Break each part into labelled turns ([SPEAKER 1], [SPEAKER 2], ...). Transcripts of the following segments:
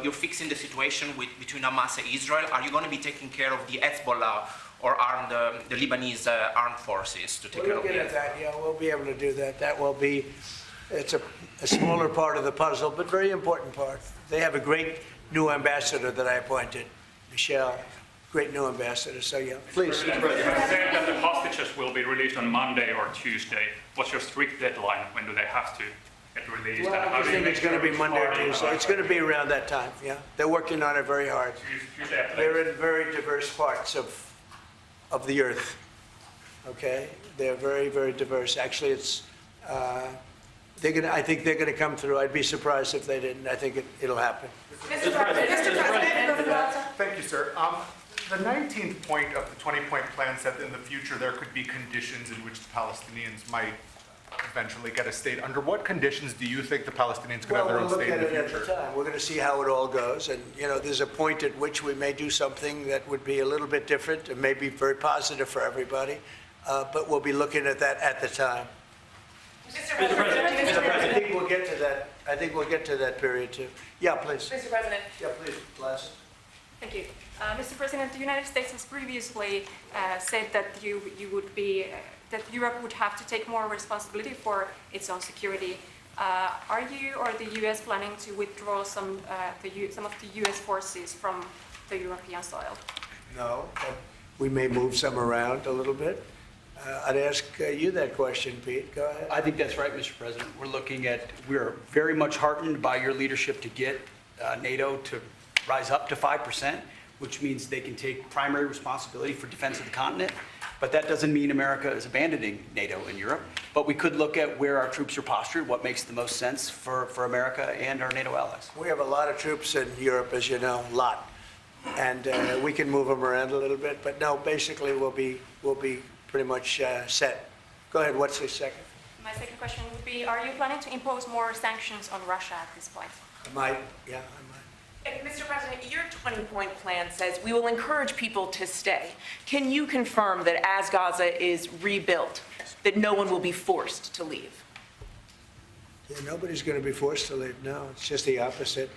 [SPEAKER 1] you're fixing the situation between Hamas and Israel, are you going to be taking care of the Hezbollah or the Lebanese armed forces to take care of it?
[SPEAKER 2] We'll get at that, yeah, we'll be able to do that. That will be, it's a smaller part of the puzzle, but very important part. They have a great new ambassador that I appointed, Michelle, great new ambassador, so yeah, please.
[SPEAKER 3] Mr. President, you said that the hostages will be released on Monday or Tuesday. What's your strict deadline? When do they have to get released?
[SPEAKER 2] Well, I think it's going to be Monday or Tuesday. It's going to be around that time, yeah. They're working on it very hard. They're in very diverse parts of the earth, okay? They're very, very diverse. Actually, it's, I think they're going to come through. I'd be surprised if they didn't. I think it'll happen.
[SPEAKER 4] Mr. President.
[SPEAKER 5] Thank you, sir. The 19th point of the 20-point plan said that in the future there could be conditions in which the Palestinians might eventually get a state. Under what conditions do you think the Palestinians could have their own state in the future?
[SPEAKER 2] We'll look at it at the time. We're going to see how it all goes. And, you know, there's a point at which we may do something that would be a little bit different and may be very positive for everybody. But we'll be looking at that at the time.
[SPEAKER 4] Mr. President.
[SPEAKER 2] I think we'll get to that. I think we'll get to that period too. Yeah, please.
[SPEAKER 4] Mr. President.
[SPEAKER 2] Yeah, please, Glass.
[SPEAKER 6] Thank you. Mr. President, the United States has previously said that that Europe would have to take more responsibility for its own security. Are you or the U.S. planning to withdraw some of the U.S. forces from the European soil?
[SPEAKER 2] No, but we may move some around a little bit. I'd ask you that question, Pete. Go ahead.
[SPEAKER 7] I think that's right, Mr. President. We're very much heartened by your leadership to get NATO to rise up to 5%, which means they can take primary responsibility for defense of the continent. But that doesn't mean America is abandoning NATO in Europe. But we could look at where our troops are postured, what makes the most sense for America and our NATO allies.
[SPEAKER 2] We have a lot of troops in Europe, as you know, a lot. And we can move them around a little bit. But no, basically we'll be pretty much set. Go ahead, what's the second?
[SPEAKER 6] My second question would be, are you planning to impose more sanctions on Russia at this point?
[SPEAKER 2] I might, yeah, I might.
[SPEAKER 4] Mr. President, your 20-point plan says we will encourage people to stay. Can you confirm that as Gaza is rebuilt, that no one will be forced to leave?
[SPEAKER 2] Yeah, nobody's going to be forced to leave. No, it's just the opposite.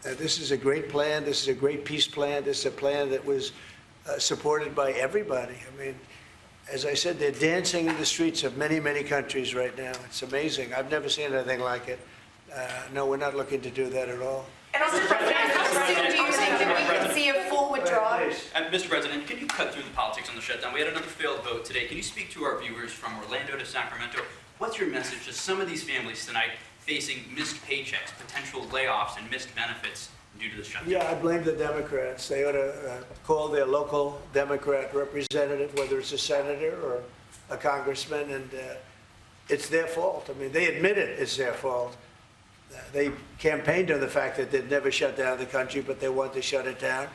[SPEAKER 2] This is a great plan. This is a great peace plan. This is a plan that was supported by everybody. I mean, as I said, they're dancing in the streets of many, many countries right now. It's amazing. I've never seen anything like it. No, we're not looking to do that at all.
[SPEAKER 4] And also, Mr. President, how soon do you think that we can see a full withdrawal?
[SPEAKER 8] Mr. President, can you cut through the politics on the shutdown? We had another failed vote today. Can you speak to our viewers from Orlando to Sacramento? What's your message to some of these families tonight facing missed paychecks, potential layoffs, and missed benefits due to the shutdown?
[SPEAKER 2] Yeah, I blame the Democrats. They ought to call their local Democrat representative, whether it's a senator or a congressman, and it's their fault. I mean, they admit it, it's their fault. They campaigned on the fact that they'd never shut down the country, but they want to shut it down.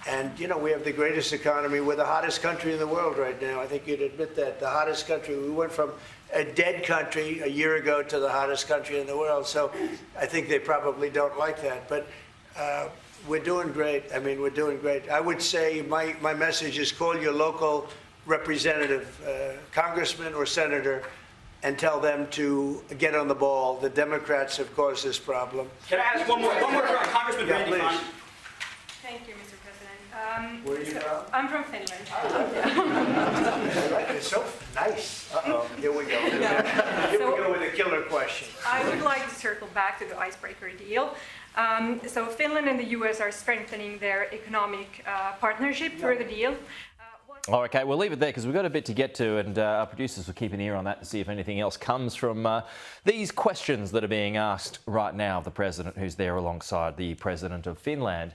[SPEAKER 2] And, you know, we have the greatest economy. We're the hottest country in the world right now. I think you'd admit that, the hottest country. We went from a dead country a year ago to the hottest country in the world. So I think they probably don't like that. But we're doing great. I mean, we're doing great. I would say my message is call your local representative, congressman or senator, and tell them to get on the ball. The Democrats have caused this problem.
[SPEAKER 8] Can I ask one more Congressman Randy Fine?
[SPEAKER 6] Thank you, Mr. President.
[SPEAKER 2] Where are you from?
[SPEAKER 6] I'm from Finland.
[SPEAKER 2] It's so nice. Uh-oh, here we go. Here we go with a killer question.
[SPEAKER 6] I would like to circle back to the icebreaker deal. So Finland and the US are strengthening their economic partnership through the deal.
[SPEAKER 9] Okay, we'll leave it there because we've got a bit to get to, and our producers will keep an ear on that to see if anything else comes from these questions that are being asked right now of the President, who's there alongside the President of Finland.